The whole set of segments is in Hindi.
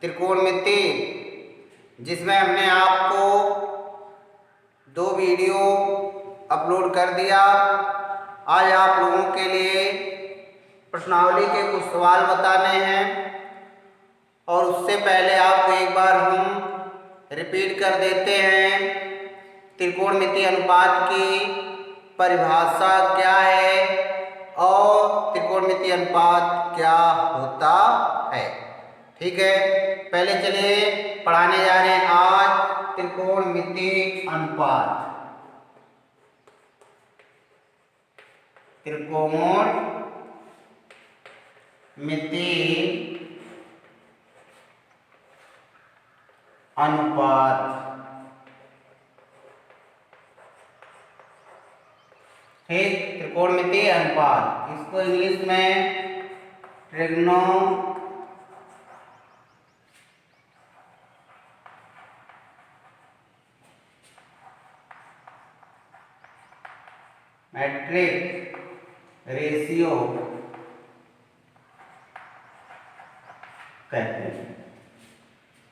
त्रिकोणमिति, जिसमें हमने आपको 2 वीडियो अपलोड कर दिया। आज आप लोगों के लिए प्रश्नावली के कुछ सवाल बताने हैं और उससे पहले आपको एक बार हम रिपीट कर देते हैं। त्रिकोणमिति अनुपात की परिभाषा क्या है और त्रिकोणमिति अनुपात क्या होता है। ठीक है, पहले चलिए पढ़ाने जा रहे हैं आज त्रिकोणमिति अनुपात। त्रिकोणमिति अनुपात ठीक, त्रिकोणमिति अनुपात, इसको इंग्लिश में ट्रिग्नोमेट्रिक रेशियो कहते हैं।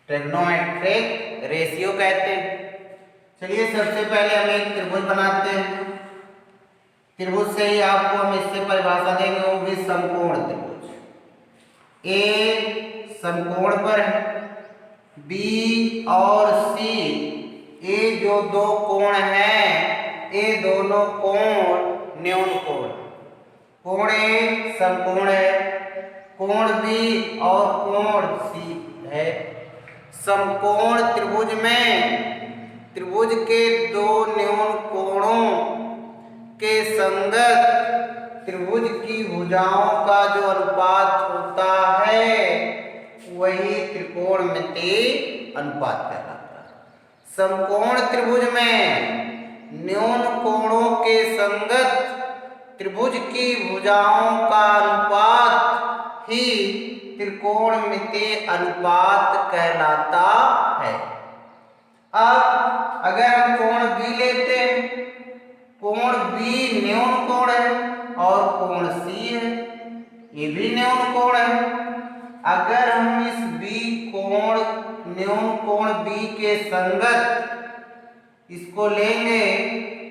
ट्रिग्नोमेट्रिक रेशियो कहते हैं। चलिए सबसे पहले हम एक त्रिभुज बनाते हैं। त्रिभुज से ही आपको हम इससे परिभाषा देंगे, वो भी समकोण त्रिभुज। ए समकोण पर है, बी और सी ये जो 2 कोण हैं, ये दोनों कोण न्यून कोण। कोण ए समकोण है, कोण बी और कोण सी है। समकोण त्रिभुज में त्रिभुज के 2 न्यून कोणों के संगत त्रिभुज की भुजाओं का जो अनुपात होता है वही त्रिकोणमिति अनुपात कहलाता है। समकोण त्रिभुज में न्यून कोणों के संगत त्रिभुज की भुजाओं का अनुपात ही त्रिकोणमिति अनुपात कहलाता है। अब अगर हम कोण बी लेते हैं, कोण बी न्यून कोण है और कोण सी है, ये भी न्यून कोण है। अगर हम इस बी कोण न्यून कोण बी के संगत इसको लेंगे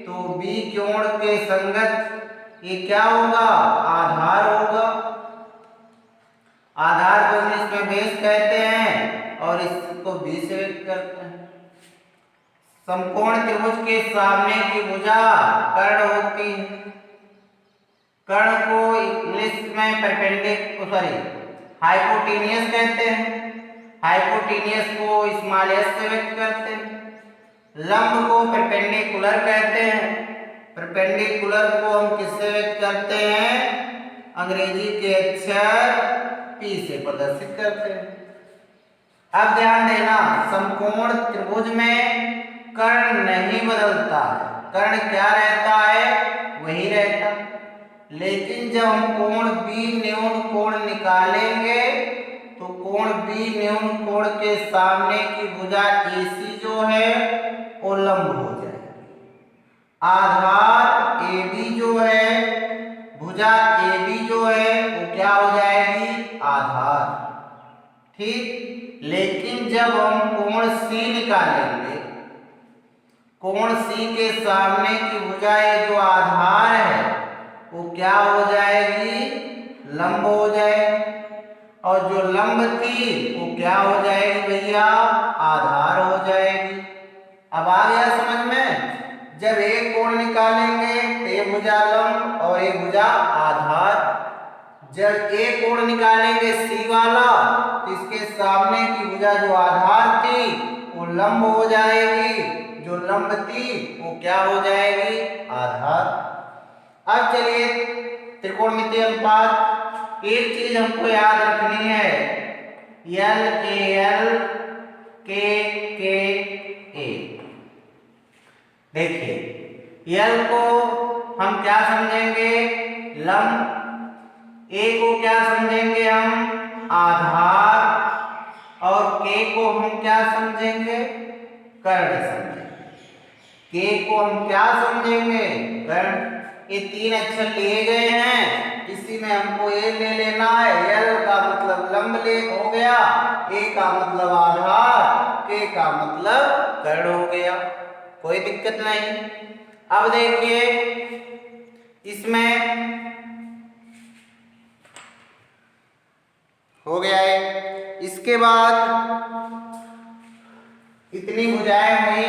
तो बी कोण के संगत ये क्या होगा, आधार होगा। आधार को इंग्लिश में बेस कहते हैं और इसको बी से व्यक्त करते हैं। समकोण त्रिभुज के सामने की भुजा कर्ण होती है। कर्ण को इंग्लिश में हाइपोटेनियस कहते हैं। हाइपोटेनियस को स्मॉल एस से व्यक्त करते हैं। लंब को परपेंडिकुलर कहते हैं। परपेंडिकुलर को हम किससे व्यक्त करते हैं, अंग्रेजी के अक्षर पी से प्रदर्शित करते हैं। अब ध्यान देना, समकोण त्रिभुज में कर्ण नहीं बदलता है, कर्ण क्या रहता है वही रहता। लेकिन जब हम कोण बी न्यून कोण निकालेंगे तो कोण बी न्यून कोण के सामने की भुजा एसी जो है वो लंब हो जाएगी। आधार AB जो है, भुजा AB जो है वो क्या हो जाएगी, आधार। ठीक, लेकिन जब हम कोण C निकालेंगे, कोण C के सामने की भुजा ये जो आधार है वो क्या हो जाएगी, लंब हो जाएगी। और जो लंब थी वो क्या हो जाएगी भैया, आधार हो जाएगी। अब आ गया समझ में। जब एक कोण निकालेंगे तो ये भुजा लंब और ये भुजा आधार। जब एक कोण निकालेंगे सी वाला तो इसके सामने की भुजा जो आधार थी वो लंब हो जाएगी, जो लंब थी वो क्या हो जाएगी, आधार। अब चलिए त्रिकोणमिति अनुपात, एक चीज हमको याद रखनी है, LAL KKA। देखिए L को हम क्या समझेंगे, लंब। A को क्या समझेंगे हम, आधार। और K को हम क्या समझेंगे, कर्ण समझेंगे। K को हम क्या समझेंगे, कर्ण। ये 3 अक्षर लिए गए हैं इसी में हमको ए ले लेना है। एल का मतलब लंब ले हो गया, ए का मतलब आधार, के का मतलब कर्ण हो गया, कोई दिक्कत नहीं। अब देखिए इसमें हो गया है। इसके बाद इतनी भुजाएं हुई।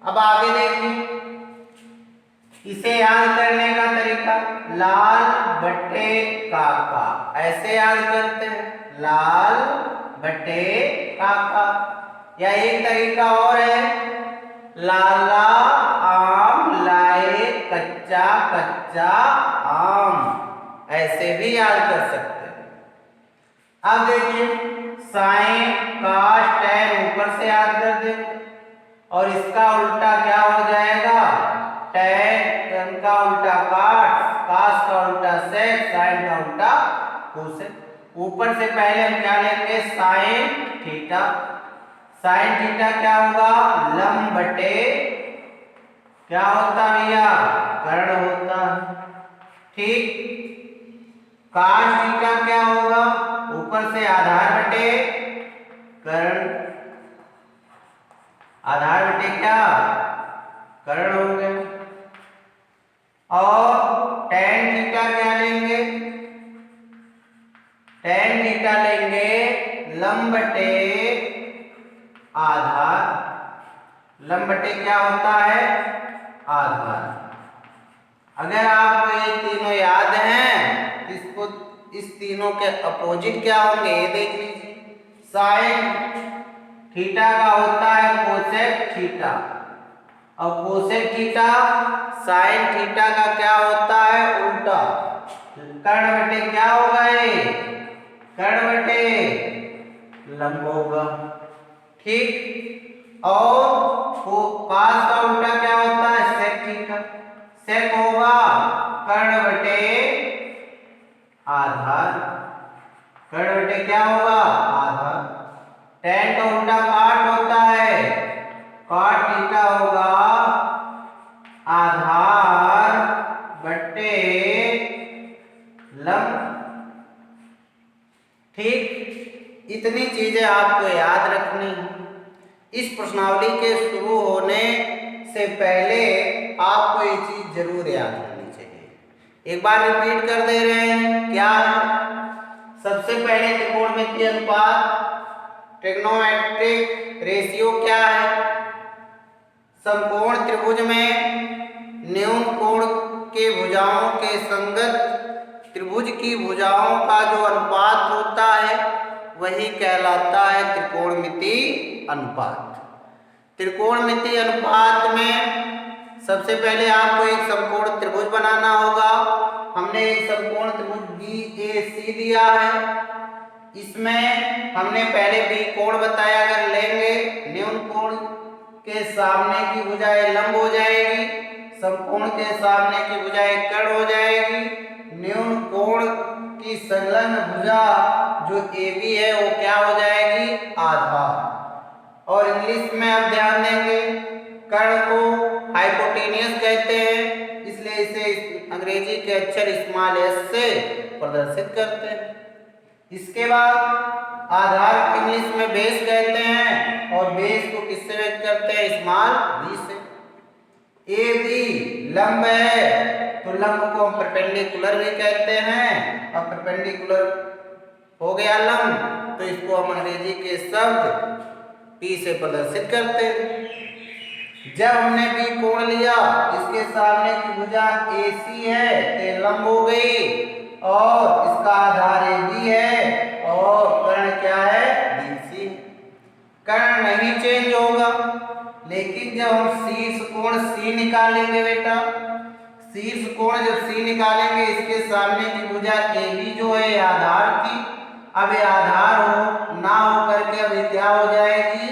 अब आगे देखिए इसे याद करने का तरीका, लाल बट्टे काका, ऐसे याद करते हैं, लाल बट्टे काका। या एक तरीका और है, लाला आम लाए कच्चा कच्चा आम, ऐसे भी याद कर सकते हैं। अब देखिए साइन काश टैन ऊपर से याद कर देंगे और इसका उल्टा क्या हो जाएगा, टैन का उल्टा काट, काश का उल्टा सेक, साइन का उल्टा कोसेक। ऊपर से पहले हम क्या लेंगे, साइन थीटा। साइन थीटा क्या होगा, लंब बटे क्या होता भैया, कर्ण होता है। ठीक। काश थीटा क्या होगा, ऊपर से आधार बटे कर्ण, आधार बटे क्या, कर्ण हो गया। और टैन थीटा क्या लेंगे, टैन थीटा लेंगे लंब बटे आधार, लंब बटे क्या होता है, आधार। अगर आपको ये तीनों याद हैं, इसको इस तीनों के अपोजिट क्या होंगे ये देख लीजिए। साइन थीटा का होता है कोसेक थीटा, और कोसेक थीटा साइन थीटा का क्या होता है, उल्टा। कर्ण बटे क्या होगा ये, कर्ण बटे लंब होगा। ठीक। और काश का उल्टा क्या होता है, सेक थीटा, सेक होगा कर्ण बटे आधार, कर्ण बटे क्या होगा, आधार। टैन का उल्टा काट होता है, काट थीटा होगा आधार बटे लंब। ठीक। इतनी चीजें आपको याद रखनी है। इस प्रश्नावली के शुरू होने से पहले आपको ये चीज जरूर याद रखनी चाहिए। एक बार रिपीट कर दे रहे हैं, क्या सबसे पहले त्रिकोणमितीय अनुपात, ट्रिग्नोमेट्रिक रेशियो क्या है, समकोण त्रिभुज में न्यून कोण के भुजाओं के संगत त्रिभुज की भुजाओं का जो अनुपात होता है वही कहलाता है त्रिकोणमितीय अनुपात। त्रिकोणमितीय अनुपात में सबसे पहले आपको एक समकोण त्रिभुज बनाना होगा। हमने एक समकोण त्रिभुज BAC दिया है, इसमें हमने पहले बी कोण बताया, अगर लेंगे न्यून कोण के सामने की भुजाएं लंब हो जाएगी, समकोण के सामने की भुजाएं कर्ण हो जाएगी, न्यून कोण की संलग्न भुजा जो AB है वो क्या हो जाएगी, आधार। और इंग्लिश में आप ध्यान देंगे, कर्ण को हाइपोटेनियस कहते हैं, इसलिए इसे अंग्रेजी के अक्षर स्मॉल s से प्रदर्शित करते हैं। इसके बाद आधार को इंग्लिश में बेस कहते हैं, और बेस को किससे व्यक्त करते हैं, स्मॉल b से। AB लंब है तो लंब को हम परपेंडिकुलर भी कहते हैं, और परपेंडिकुलर हो गया लंब तो इसको हम अंग्रेजी के शब्द P से प्रदर्शित करते हैं। जब हमने B कोण लिया, इसके सामने की भुजा AC है तो लंब हो गई, और इसका आधार AB है, और कर्ण क्या है, BC। कर्ण नहीं चेंज होगा, लेकिन जब हम शीर्ष कोण C निकालेंगे बेटा, शीर्ष कोण जब C निकालेंगे, इसके सामने की भुजा AB जो है आधार थी, अब ये आधार हो ना हो करके अब ये क्या हो जाएगी,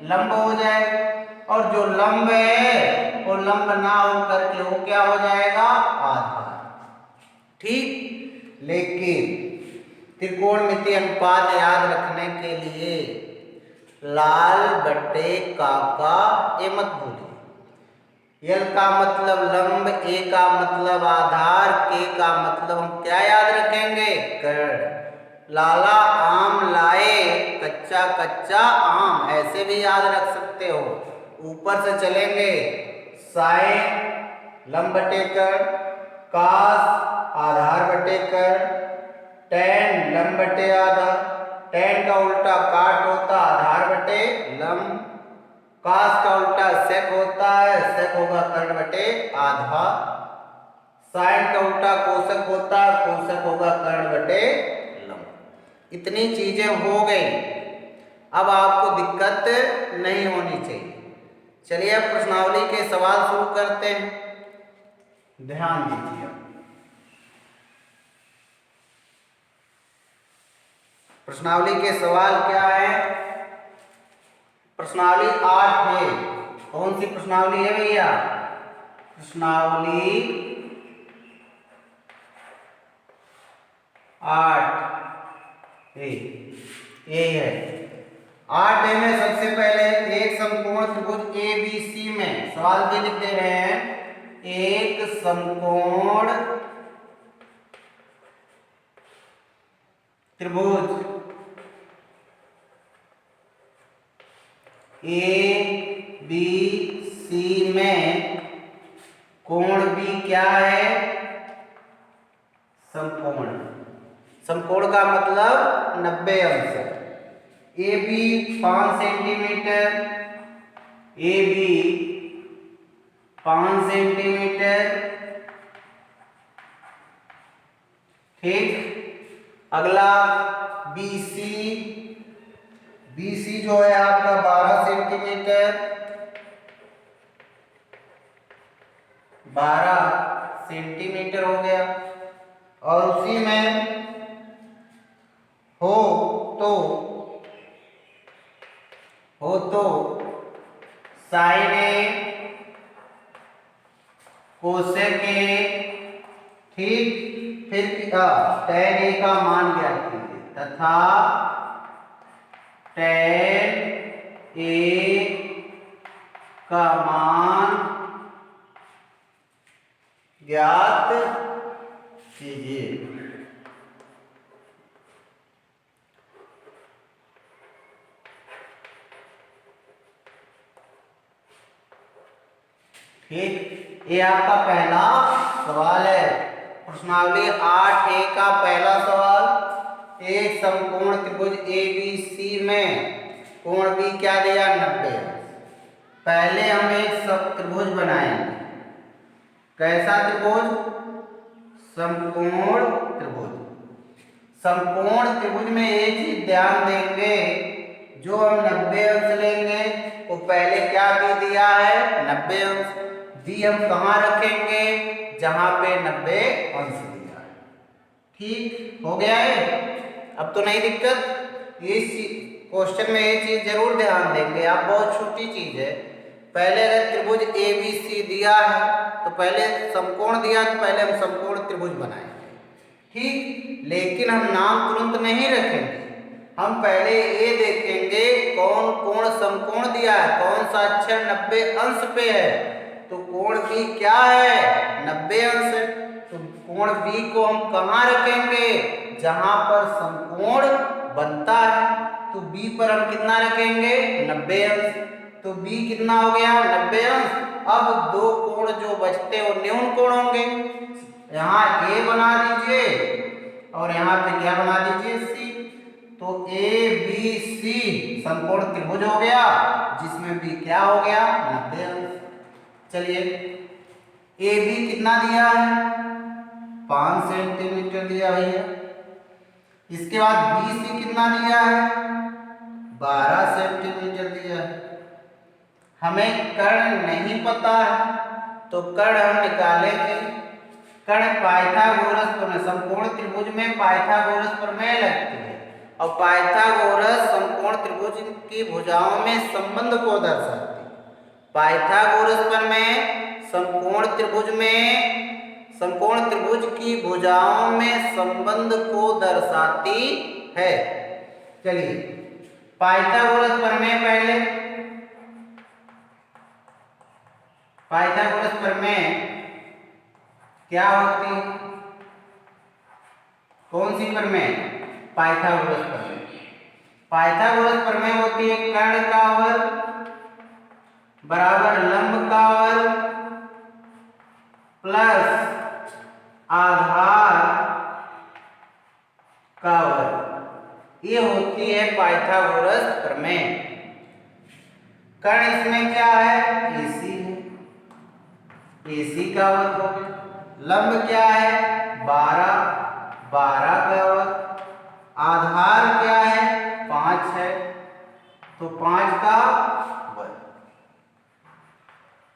लंब हो जाएगी, और जो लंब है वो लंब ना हो करके वो क्या हो जाएगा, आधार। ठीक। लेकिन त्रिकोणमितीय अनुपात याद रखने के लिए लाल बट्टे काका ये मत भूलिए, यल का मतलब लंब, ए का मतलब आधार, के का मतलब हम क्या याद रखेंगे? कर्ण। लाला आम लाए, कच्चा कच्चा आम, ऐसे भी याद रख सकते हो। ऊपर से चलेंगे, साइन लंब बटे कर्ण, कास आधार बटे कर्ण, टैन लंब बटे आधार, टैन का उल्टा काट होता आधार बटे लंब, कास का उल्टा सेक होता है, सेक होगा कर्ण बटे आधा, साइन का उल्टा कोसक होता है, कोसक होगा कर्ण बटे लंब। इतनी चीजें हो गई, अब आपको दिक्कत नहीं होनी चाहिए। चलिए अब प्रश्नावली के सवाल शुरू करते हैं, ध्यान दीजिए। प्रश्नावली के सवाल क्या है? प्रश्नावली 8 है। कौन सी प्रश्नावली है भैया? प्रश्नावली 8 यही है। 8 में सबसे पहले एक समकोण त्रिभुज ए बी सी में सवाल भी लिख दे रहे हैं, एक समकोण त्रिभुज ए बी सी में कोण भी क्या है? समकोण। समकोण का मतलब 90 अंश। A B 5 centimetre, A B 5 centimetre, ठीक। अगला बी सी, बी सी जो है आपका 12 सेंटीमीटर, 12 सेंटीमीटर हो गया। और उसी में हो तो साइन ए कोसेक ए, ठीक। फिर टैन ए का मान ज्ञात कीजिए तथा टैन ए का मान ज्ञात कीजिए। ठीक, ये आपका पहला सवाल है। प्रश्नावली 8A का पहला सवाल, एक समकोण त्रिभुज ए बी सी में कोण भी क्या दिया? 90। पहले हम एक त्रिभुज बनाएंगे। कैसा त्रिभुज? समकोण त्रिभुज। समकोण त्रिभुज में एक चीज ध्यान देंगे, जो हम 90 अंश लेंगे वो पहले क्या भी दिया है? 90 अंश। दी हम कहाँ रखेंगे? जहां पे 90 अंश दिया है। ठीक हो गया है, अब तो नहीं दिक्कत। ये क्वेश्चन में ये चीज जरूर ध्यान देंगे आप, बहुत छोटी चीज है। पहले अगर त्रिभुज ए बी सी दिया है तो पहले समकोण दिया तो पहले हम समकोण त्रिभुज बनाएंगे, ठीक। लेकिन हम नाम तुरंत नहीं रखेंगे, हम पहले ये देखेंगे कौन कोण समकोण दिया है, कौन सा अक्षर 90 अंश पे है। तो कोण बी क्या है? 90 अंश है। तो कोण बी को हम कहाँ रखेंगे? जहां पर समकोण बनता है। तो बी पर हम कितना रखेंगे? 90 अंश। तो बी कितना हो गया? 90 अंश। अब दो कोण जो बचते हो न्यून कोण होंगे। यहाँ ए बना दीजिए और यहाँ पे क्या बना दीजिए? सी। तो ए बी सी समकोण त्रिभुज हो गया, जिसमें बी क्या हो गया? 90 अंश। चलिए, ए बी कितना दिया है? 5 सेंटीमीटर दिया भैया। इसके बाद बी सी कितना दिया है? 12 सेंटीमीटर दिया है। हमें कर्ण नहीं पता है तो कर्ण हम निकालेंगे। कर्ण पाइथागोरस प्रमेय, समकोण त्रिभुज में पाइथागोरस प्रमेय लगती है और पाइथागोरस समकोण त्रिभुज की भुजाओं में संबंध को दर्शाती है। पाइथागोरस प्रमेय समकोण त्रिभुज में, समकोण त्रिभुज की भुजाओं में संबंध को दर्शाती है। चलिए पाइथागोरस प्रमेय पहले, पाइथागोरस प्रमेय क्या होती है? कौन सी प्रमेय? पाइथागोरस प्रमेय। पाइथागोरस प्रमेय होती है कर्ण का वर्ग बराबर लंब का वर्ग प्लस आधार का वर्ग। ये होती है पाइथागोरस प्रमेय। कर्ण इसमें क्या है? AC है, AC का वर्ग हो गया। लंब क्या है? 12, 12 का वर्ग। आधार क्या है? 5 है, तो 5 का वर्ग।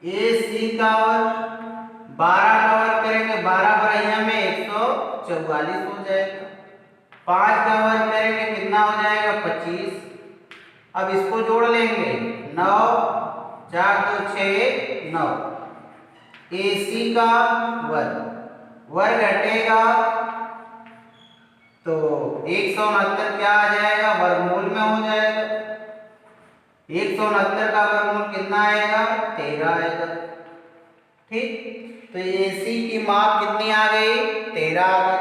AC का वर्ग 12 का वर्ग करेंगे, 12 बरहिया में 144 हो जाएगा। 5 का वर्ग करेंगे कितना हो जाएगा? 25। अब इसको जोड़ लेंगे, 9 4 2 6 9। AC का वर्ग, वर्ग हटेगा तो 169 क्या आ जाएगा? वर्गमूल में हो जाएगा। 169 का वर्गमूल कितना आएगा? 13 आएगा। ठीक, तो AC की माप कितनी आ गई? 13 आ गई।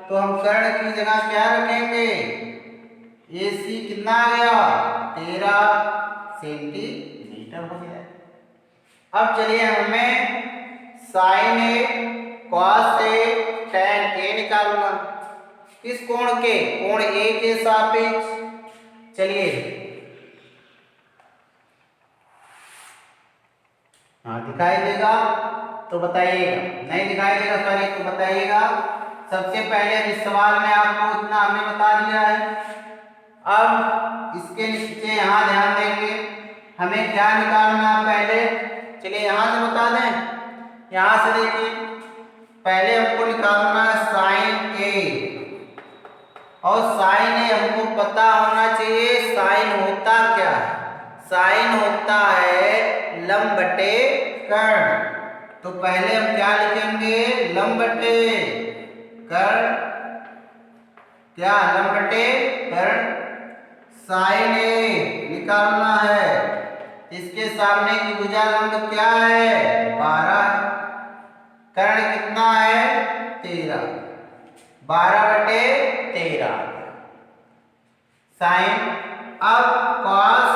तो हम कर्ण की जगह क्या रखेंगे? AC कितना आ गया? 13 सेंटीमीटर हो गया। अब चलिए हमें sine A, cos A, tan A निकालना। किस कोण के? कोण A के सापेक्ष। चलिए, हाँ दिखाई देगा तो बताइएगा, नहीं दिखाई देगा सॉरी तो बताइएगा। सबसे पहले इस सवाल में आपको इतना हमने बता दिया है। अब इसके नीचे यहाँ ध्यान देंगे, हमें क्या निकालना है पहले। चलिए यहाँ से बता दें, यहाँ से देखिए, पहले हमको निकालना है साइन A। और साइन A हमको पता होना चाहिए साइन होता क्या है। साइन होता है लंब बटे कर्ण। तो पहले हम क्या लिखेंगे? लंब बटे कर्ण। क्या? लंब बटे कर्ण। साइन A निकालना है, इसके सामने की भुजा लंब क्या है? 12। कर्ण कितना है? 13। 12 बटे 13 साइन। अब कॉस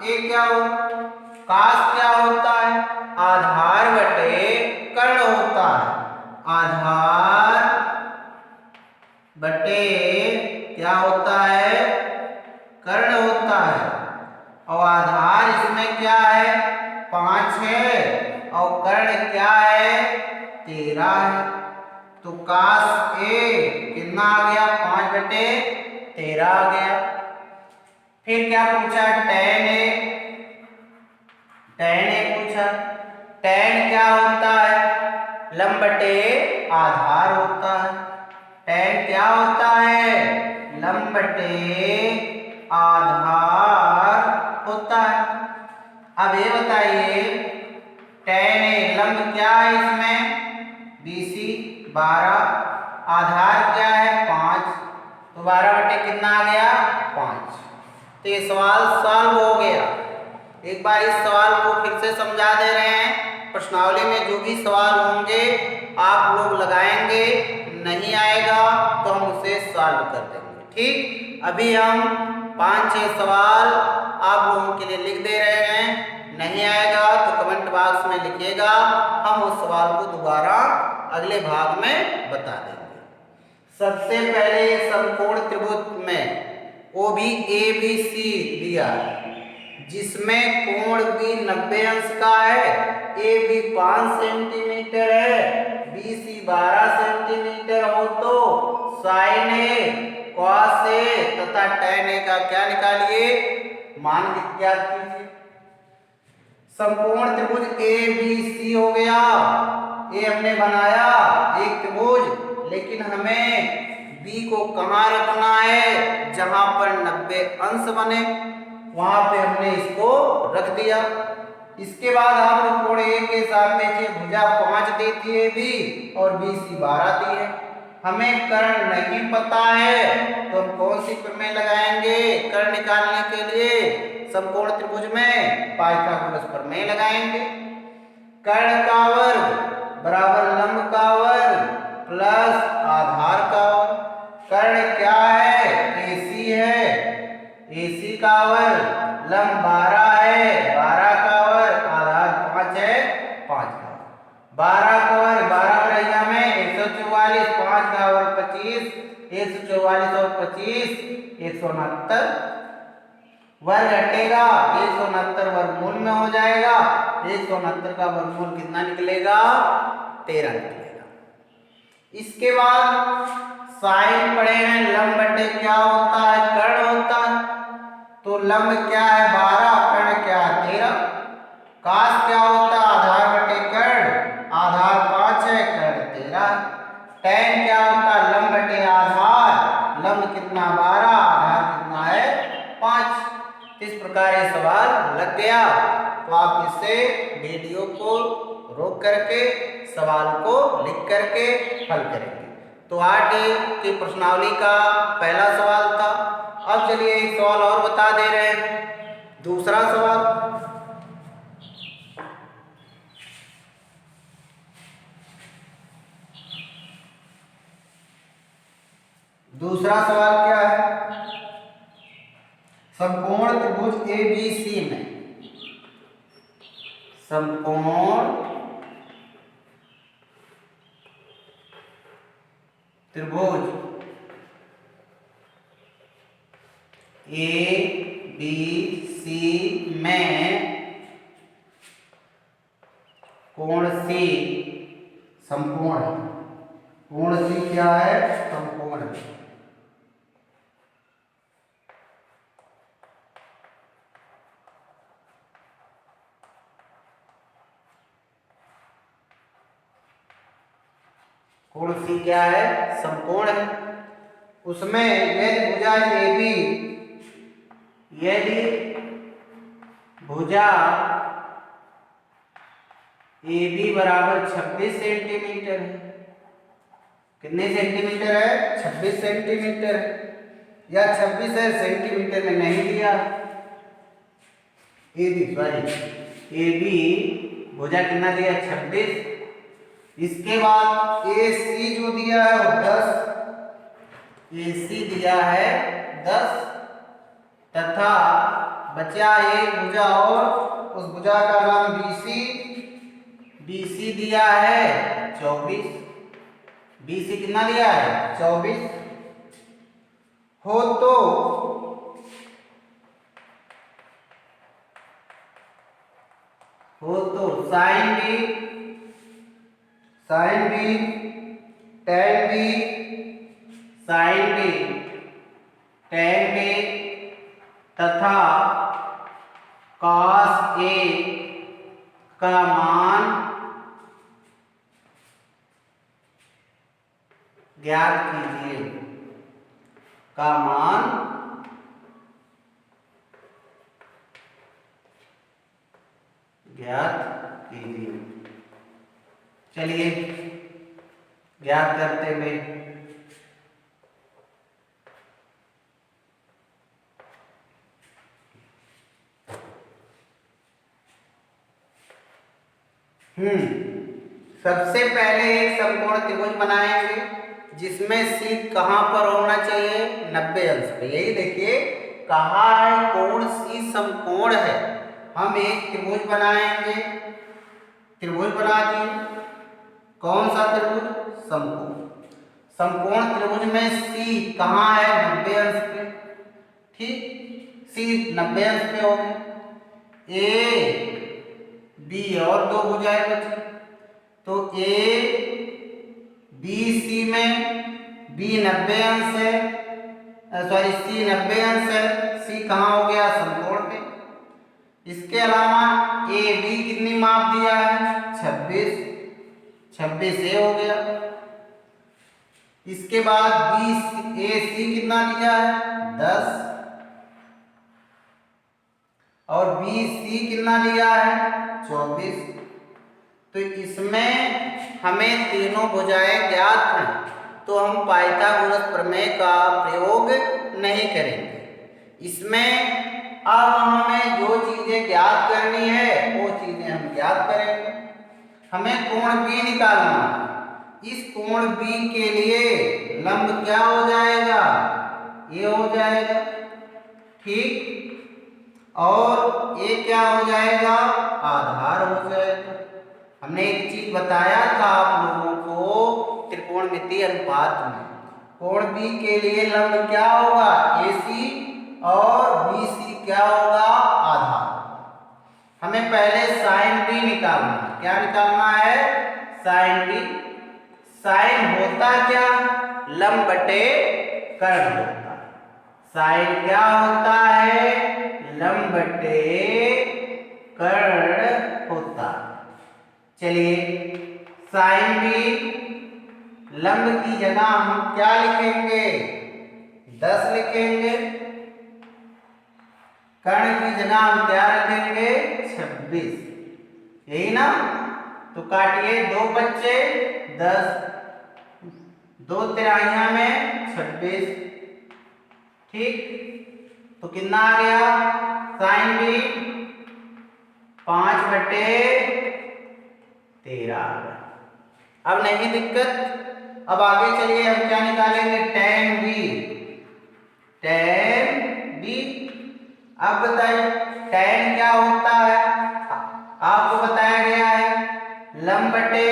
A क्या हो? कॉस क्या होता है? आधार बटे कर्ण होता है। आधार बटे क्या होता है? कर्ण होता है। और आधार इसमें क्या है? 5 है और कर्ण क्या है? 13 है। तो cos A कितना आ गया? 5 बटे 13 आ गया। फिर क्या पूछा? tan A। tan A पूछा। tan क्या होता है? लंब बटे आधार होता है। tan क्या होता है? लंब बटे आधार होता है। अब ये बताइए, tan A लंब क्या है इसमें? BC 12, आधार क्या है? 5, तो 12 बटे कितना आ गया? 5। तो ये सवाल सॉल्व हो गया। एक बार इस सवाल को फिर से समझा दे रहे हैं। प्रश्नावली में जो भी सवाल होंगे आप लोग लगाएंगे, नहीं आएगा तो हम उसे सॉल्व कर देंगे। ठीक, अभी हम 5-6 सवाल आप लोगों के लिए लिख दे रहे हैं। नहीं आएगा तो कमेंट बॉक्स में लिखिएगा, हम उस सवाल को दोबारा अगले भाग में बता देंगे। सबसे पहले समकोण त्रिभुज में OBABC दिया है, जिसमें कोण भी 90 अंश का है, AB 5 सेंटीमीटर है, BC 12 सेंटीमीटर हो तो साइन A, कॉस A तथा tan A का क्या निकालिए? मान ज्ञात कीजिए। समकोण त्रिभुज ABC हो गया। ये हमने बनाया एक त्रिभुज, लेकिन हमें B को कहाँ रखना है? जहां पर 90 अंश बने वहां पे हमने इसको रख दिया। इसके बाद आपको कोण A के सापेक्ष भुजा 5 देती है B और BC 12 दी है। हमें कर्ण नहीं पता है तो हम कौन सी प्रमेय लगाएंगे कर्ण निकालने के लिए? समकोण त्रिभुज में पाइथागोरस प्रमेय लगाएंगे। कर्ण का वर्ग बराबर लंब का वर्ग प्लस आधार का वर्ग। कर्ण क्या है? AC है, AC का वर्ग, लंब 12 है, 12 का वर्ग, आधार 5 है, 5 का वर्ग। 12 का वर्ग 12 रैया में 144, 5 का वर्ग 25, 144 और 25 169 वर्ग हटेगा, 169 वर्गमूल में हो जाएगा। 169 का वर्गमूल कितना निकलेगा? 13 निकलेगा। इसके बाद साइन पढ़े हैं, लंब बटे क्या होता है? कर्ण होता है। तो लंब क्या है? 12, कर्ण क्या है? 13। काश क्या होता है? आधार बटे कर्ण, आधार 5 है, कर्ण 13। tan क्या होता है? लंब बटे आधार, लंब कितना? 12, आधार कितना है? 5। इस प्रकार ये सवाल लग गया। तो आप इससे वीडियो को रोक करके सवाल को लिख करके हल करेंगे। तो 8 की प्रश्नावली का पहला सवाल था। अब चलिए एक सवाल और बता दे रहे हैं, दूसरा सवाल। दूसरा सवाल क्या है? समकोण त्रिभुज ABC में, समकोण त्रिभुज ABC में कोण C समकोण है। कोण C क्या है? समकोण है। कोण C क्या है? समकोण है। उसमें यदि भुजा AB, यदि भुजा AB बराबर 26 सेंटीमीटर है। कितने सेंटीमीटर है? 26 सेंटीमीटर है, या 26 है सेंटीमीटर में नहीं दिया। AB भुजा कितना दिया? 26। इसके बाद AC जो दिया है वो 10, AC दिया है 10, तथा बचा एक भुजा और उस भुजा का नाम BC, BC दिया है 24। BC कितना दिया है? 24। हो तो sign B, tan B, tan B तथा cos A का मान ज्ञात कीजिए, का मान ज्ञात कीजिए। चलिए ज्ञात करते हुए सबसे पहले एक समकोण त्रिभुज बनाएंगे जिसमें C कहां पर होना चाहिए? 90 अंश पे। यही देखिए कहा है कोण C समकोण है। हम एक त्रिभुज बनाएंगे, त्रिभुज बना दिए। कौन सा त्रिभुज? समकोण। समकोण त्रिभुज में C कहां है? 90 अंश पे। ठीक, C 90 अंश पे हो गए। A B और दो भुजाएं बची, तो A B C में B 90 अंश है, सॉरी C 90 अंश है। C कहाँ हो गया? समकोण पे। इसके अलावा A B कितनी माप दिया है? 26, 26 A हो गया। इसके बाद A C कितना दिया है? 10, और B C कितना दिया है? 24। तो इसमें हमें तीनों भुजाएं ज्ञात हैं, तो हम पाइथागोरस प्रमेय का प्रयोग नहीं करेंगे। इसमें अब हमें जो चीजें ज्ञात करनी है वो चीजें हम ज्ञात करेंगे। हमें कोण बी निकालना है। इस कोण बी के लिए लंब क्या हो जाएगा, ये हो जाएगा, ठीक। और ये क्या हो जाएगा, आधार हो जाएगा। हमने एक चीज बताया था आप लोगों को त्रिकोणमितीय अनुपात में, कोण बी के लिए लंब क्या होगा, AC और BC क्या होगा, आधार। हमें पहले साइन बी निकालना है। क्या निकालना है, साइन बी। साइन होता क्या, लंब बटे कर्ण होता है। साइन क्या होता है, लंब बटे कर्ण होता है। चलिए साइन बी, लंब की जगह हम क्या लिखेंगे, 10 लिखेंगे। कर्ण की जगह हम क्या रखेंगे, 26, यही ना। तो काटिए, 2 बच्चे 10, 2 तिराइयां में 26, ठीक। तो कितना आ गया, साइन बी 5 बटे 13 आ गया। अब नहीं दिक्कत। अब आगे चलिए, हम क्या निकालेंगे, tan बी। tan बी, अब बताइए tan क्या होता है, आपको बताया गया है, लंब बटे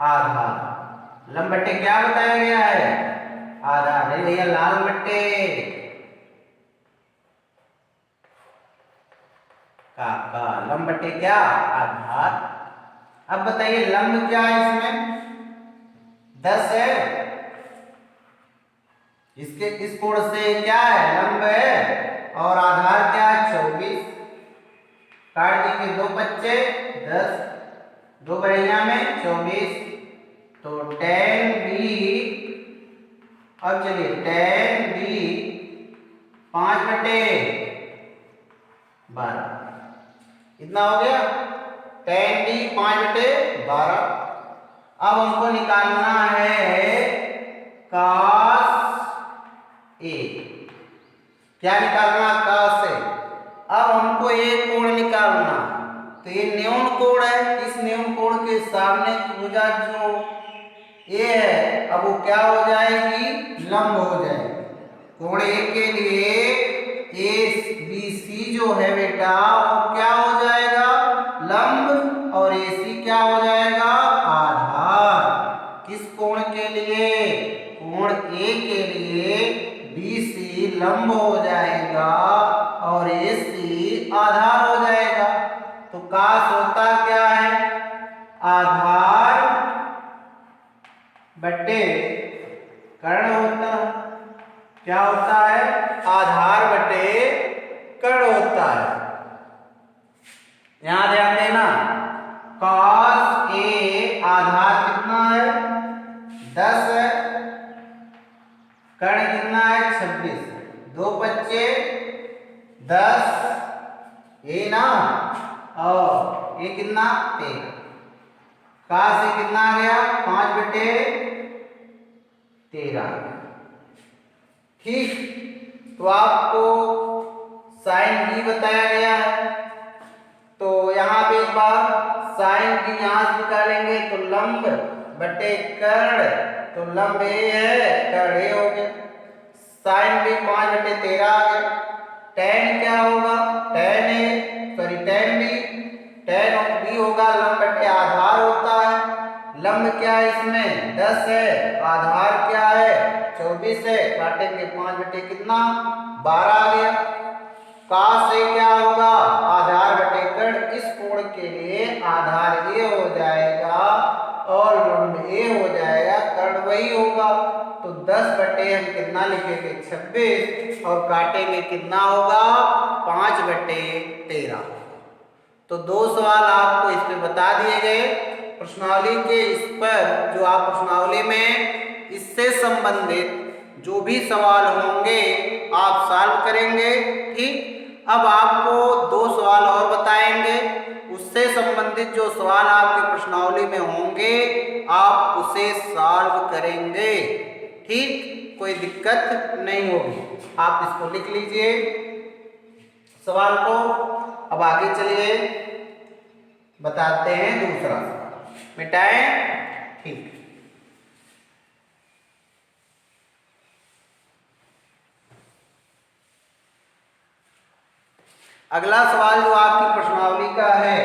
आधार। लंब बटे क्या बताया गया है, आधार। अरे भैया लाल बट्टे का लंब बटे क्या, आधार। अब बताइए लंब क्या है, इसमें 10 है, इसके इस कोण से क्या है, लंब है, और आधार क्या है, 24। काट देंगे, 2 बच्चे 10, 2 बढ़िया में 24। तो tan बी, अब चलिए tan बी 5 बटे 12, इतना हो गया, tan बी 5 बटे 12। अब हमको निकालना है cos ए। क्या निकालना, cos ए। अब हमको एक कोण निकालना, तो ये न्यून कोण है, इस न्यून कोण के सामने की भुजा जो ये है, अब वो क्या हो जाएगी, लंब हो जाएगी। कोण ए के लिए ABC जो है बेटा, वो क्या हो जाएगा, लंब, और AC क्या हो जाएगा, आधार। किस कोण के लिए, कोण ए के लिए BC लंब हो जाएगा और AC आधार हो जाएगा। तो काश होता क्या है, आधार बटे कर्ण होता है। क्या होता है, आधार बटे कर्ण होता है। यहां ध्यान देना, cos A आधार कितना है, 10 है, कर्ण कितना है, 26, 2 बच्चे 10, ये ना, और ये कितना, 13। cos से कितना आ गया, 5 बटे 13, ठीक। तो आपको साइन बी बताया गया है, तो यहां पे एक बार साइन बी यहां से निकालेंगे, तो लंब बटे कर्ण, तो लंब ए है, कर्ण ए हो गया। साइन बी 5 बटे 13 आ गया। tan क्या होगा, tan A, sorry tan B, tan of B होगा, लंब बटे आधार होता है। लंब क्या है इसमें, 10 है, आधार क्या है, 24 है, काटेंगे 5 बटे कितना, 12 आ गया। cos से क्या होगा, आधार बटे कर्ण, इस कोण के लिए आधार ए हो जाएगा और लंब ए हो जाएगा, कर्ण वही होगा। तो 10 बटे हम कितना लिखेंगे, 26, और काटेंगे कितना होगा, 5 बटे 13। तो 2 सवाल आपको इस पे बता दिए गए प्रश्नावली के। इस पर जो आप प्रश्नावली में इससे संबंधित जो भी सवाल होंगे आप सॉल्व करेंगे, ठीक। अब आपको 2 सवाल और बताएंगे, उससे संबंधित जो सवाल आपके प्रश्नावली में होंगे आप उसे सॉल्व करेंगे, ठीक। कोई दिक्कत नहीं होगी। आप इसको लिख लीजिए सवाल को। अब आगे चलिए, बताते हैं दूसरा सवाल, मिटाएं, ठीक। अगला सवाल जो आपकी प्रश्नावली का है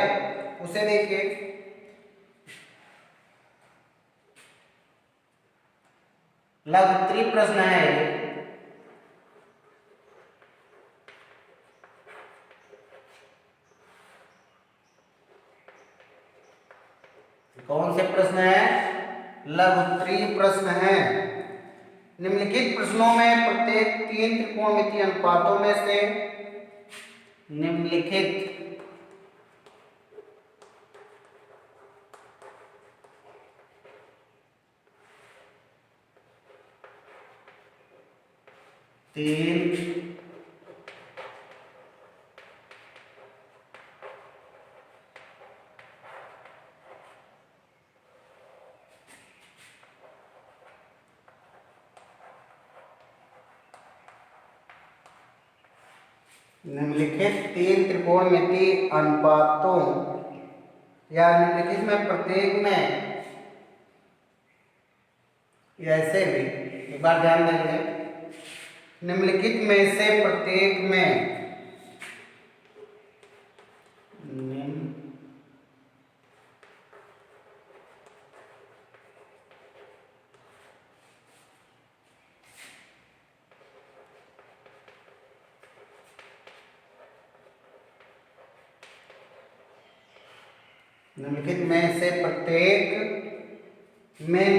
उसे देखिए। लघु उत्तरीय प्रश्न है ये। कौन से प्रश्न है? लघु उत्तरीय प्रश्न है। निम्नलिखित प्रश्नों में प्रत्येक 3 त्रिकोणमितीय अनुपातों में से निम्नलिखित तीन त्रिकोणमितीय अनुपातों या निम्नलिखित में प्रत्येक में, ऐसे भी एक बार ध्यान देंगे, निम्नलिखित में से प्रत्येक में निम्नलिखित में से प्रत्येक में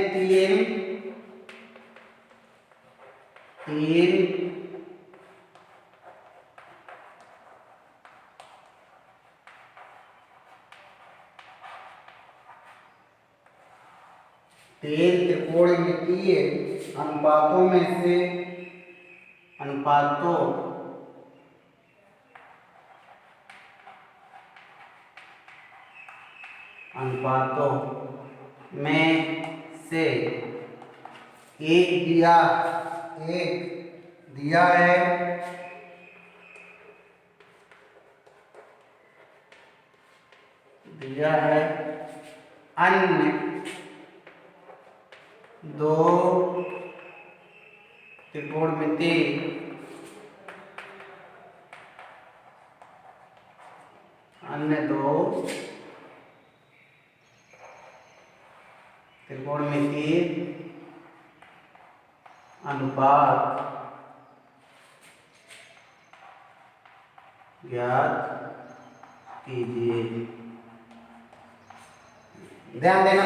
तीन त्रिकोणमितीय अनुपातों में से अनुपातों में से एक दिया है, अन्य दो त्रिकोणमितीय अनुपात ज्ञात कीजिए। ध्यान देना,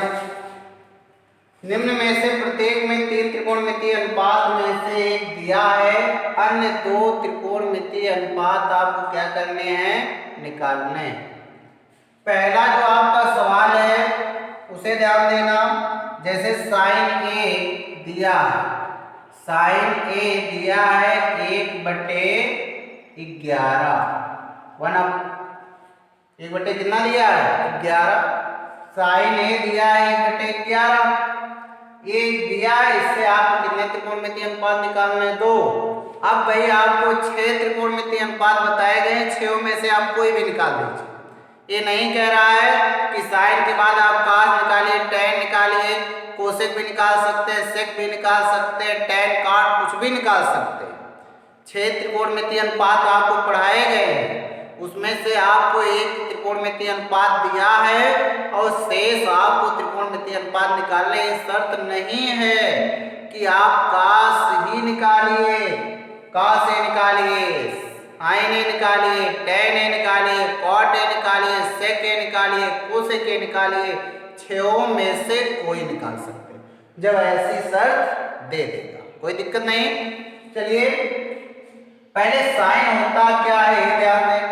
निम्न में से प्रत्येक में तीन त्रिकोणमितीय अनुपात में से एक दिया है, अन्य दो त्रिकोणमितीय अनुपात आपको क्या करने हैं? निकालने हैं। पहला जो आपका सवाल है उसे ध्यान देना, जैसे साइन ए दिया है, साइन ए दिया है 1/11, 1/, कितना दिया है? 11। साइन ए दिया है 1/11, ये दिया है, इससे आपको कितने त्रिकोणमितीय अनुपात निकालने हैं? 2। अब भाई आपको 6 त्रिकोणमितीय अनुपात बताए गए हैं, 6 में से आप कोई भी निकाल दीजिए। ये नहीं कह रहा है कि साइन के बाद आप cos निकालिए, tan निकालिए, कोसेक भी निकाल सकते हैं, सेक भी निकाल सकते हैं, tan cot कुछ भी निकाल सकते हैं। 6 त्रिकोणमितीय अनुपात आपको पढ़ाए गए हैं, उसमें से आपको एक त्रिकोणमितीय अनुपात दिया है और शेष आपको त्रिकोणमितीय अनुपात निकालने की शर्त नहीं है कि आप cos ही निकालिए, cos ए निकालिए, sin ए निकालिए, tan ए निकालिए, cot ए निकालिए, sec ए निकालिए, cosec ए निकालिए, 6 में से कोई निकाल सकते हैं। जब ऐसी शर्त दे देगा कोई दिक्कत नहीं। चलिए पहले साइन होता क्या है ये ध्यान दें।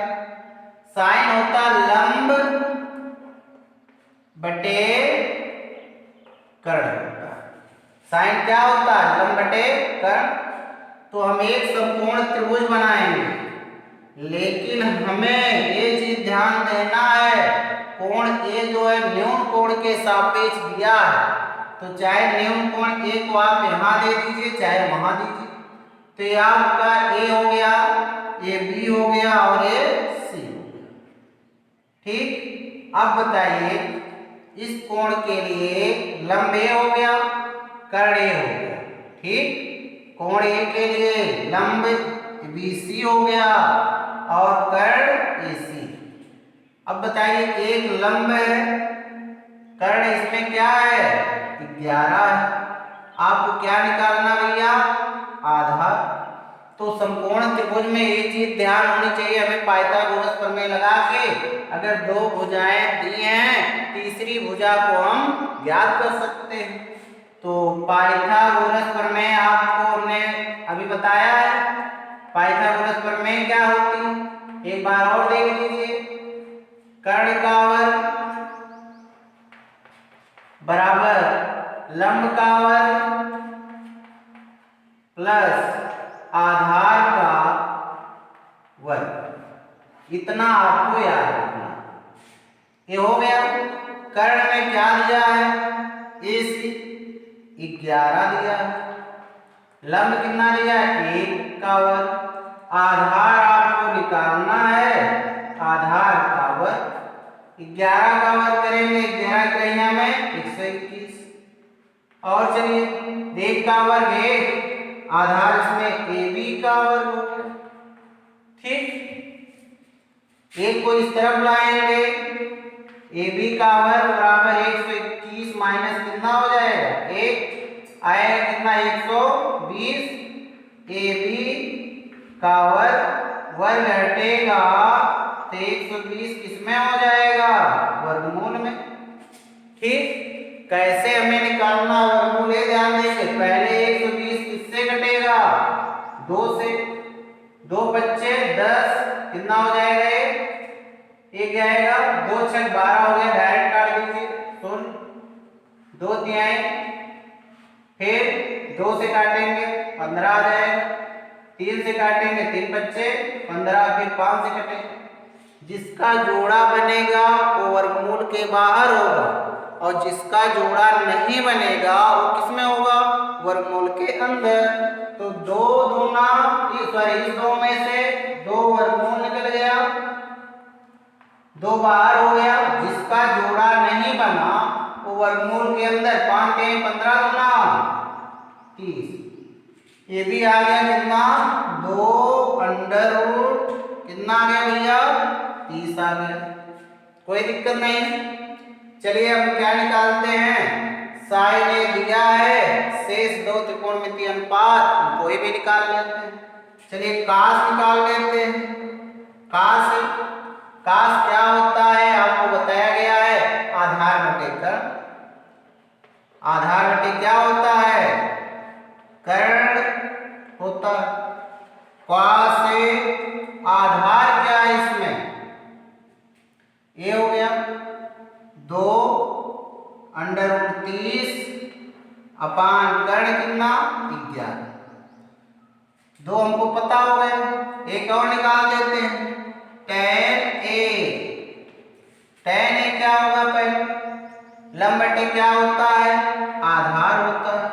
साइन होता लंब बटे कर्ण होता है। साइन क्या होता है? लंब बटे कर्ण। तो हम एक समकोण त्रिभुज बनाएंगे, लेकिन हमें ये चीज ध्यान देना है, कोण ए जो है न्यून कोण के सापेक्ष दिया है, तो चाहे न्यून कोण ए को आप यहां दे दीजिए चाहे वहां दीजिए, तो ये आपका ए हो गया, ये बी हो गया और ये सी हो गया। ठीक, अब बताइए इस कोण के लिए लंब ए हो गया, कर्ण ए हो गया। ठीक, कोण ए के लिए लंब बीसी हो गया और कर्ण एसी। अब बताइए एक लंब है, कर्ण इसमें क्या है 11 है। आपको क्या निकालना भैया आधार। तो समकोण त्रिभुज में ये चीज ध्यान होनी चाहिए हमें, पाइथागोरस प्रमेय लगा के अगर दो भुजाएं दी हैं तीसरी भुजा को हम ज्ञात कर सकते हैं। तो पाइथागोरस प्रमेय आपको हमने अभी बताया है। पाइथागोरस प्रमेय क्या होती है एक बार और देख लीजिए। कर्ण का वर्ग बराबर लंब का वर्ग प्लस आधार का वर्ग, इतना आपको याद रखना। ये हो गया। कर्ण में क्या दिया है AC 11 दिया है, लंब कितना दिया है 1 का वर्ग, आधार आपको निकालना है आधार का वर्ग। 11 का वर्ग करेंगे 11 कहिया में 121 और चलिए 1 का वर्ग 1, आधार इसमें AB का वर्ग हो गया। ठीक, एक को इस तरफ लाएंगे AB का वर्ग बराबर 121 माइनस कितना हो जाएगा 1 आएगा कितना 120, AB का वर्ग वर्ग हटेगा तो 120 किसमें हो जाएगा वर्गमूल में। ठीक, कैसे हमें निकालना वर्गमूल ये ध्यान देंगे। पहले 120 किससे कटेगा 2 से, 2 बच्चे 10 कितना हो जाएगा ये क्या आएगा 2 छक 12 हो गया, डायरेक्ट काट दीजिए 0 2 तिहाई, फिर 2 से काटेंगे 15 आ जाएगा, 3 से काटेंगे 3 बच्चे 15, फिर 5 से कटेंगे। जिसका जोड़ा बनेगा वो वर्गमूल के बाहर होगा और जिसका जोड़ा नहीं बनेगा वो किसमें होगा वर्गमूल के अंदर। तो 2 दूना इस 2 में से 2 वर्गमूल निकल गया, 2 बाहर हो गया। जिसका जोड़ा नहीं बना वो वर्गमूल के अंदर 5 के 15 दूना 30, ये भी आ गया कितना 2 अंडर रूट कितना आ गया भैया 30 आ गया। कोई दिक्कत नहीं। चलिए अब क्या निकालते हैं, साइन ने दिया है शेष 2 त्रिकोणमितीय अनुपात कोई भी निकाल लेते हैं। चलिए काश निकाल लेते हैं। काश क्या होता है आपको बताया गया है आधार बटे कर्ण। आधार बटे क्या होता है कर्ण होता है। काश से आधार क्या है इसमें ये हो गया 2 अंडर रूट 30 अपान कर्ण कितना 11। 2 हमको पता हो गया, एक और निकाल देते हैं tan A। tan A क्या होगा पहले लंब बटे क्या होता है आधार होता है।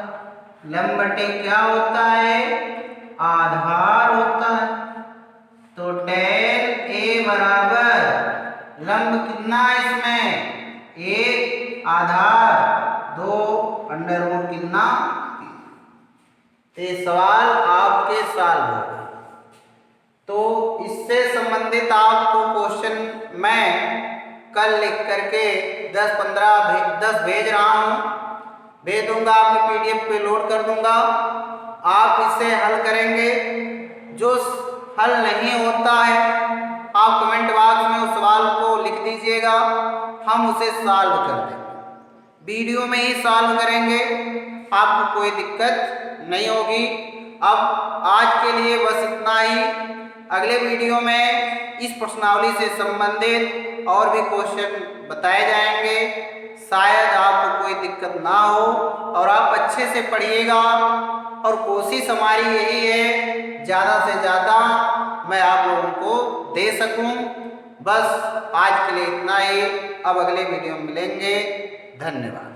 लंब बटे क्या होता है आधार होता है। तो tan A बराबर लंब कितना है इसमें 1 आधार 2 अंडर रूट कितना। ये सवाल आपके सॉल्व होगा। तो इससे संबंधित आपको क्वेश्चन मैं कल लिख करके 10 भेज रहा हूँ, भेज दूंगा आपके PDF पे लोड कर दूंगा। आप इसे हल करेंगे। जो हल नहीं होता है आप कमेंट बॉक्स में उस सवाल को लिख दीजिएगा, हम उसे सॉल्व कर देंगे। वीडियो में ही सॉल्व करेंगे, आपको कोई दिक्कत नहीं होगी। अब आज के लिए बस इतना ही। अगले वीडियो में इस प्रश्नावली से संबंधित और भी क्वेश्चन बताए जाएंगे। शायद आपको कोई दिक्कत ना हो और आप अच्छे से पढ़िएगा। और कोशिश हमारी यही है ज़्यादा से ज़्यादा मैं आप लोगों को दे सकूं। बस आज के लिए इतना ही। अब अगले वीडियो में मिलेंगे। धन्यवाद।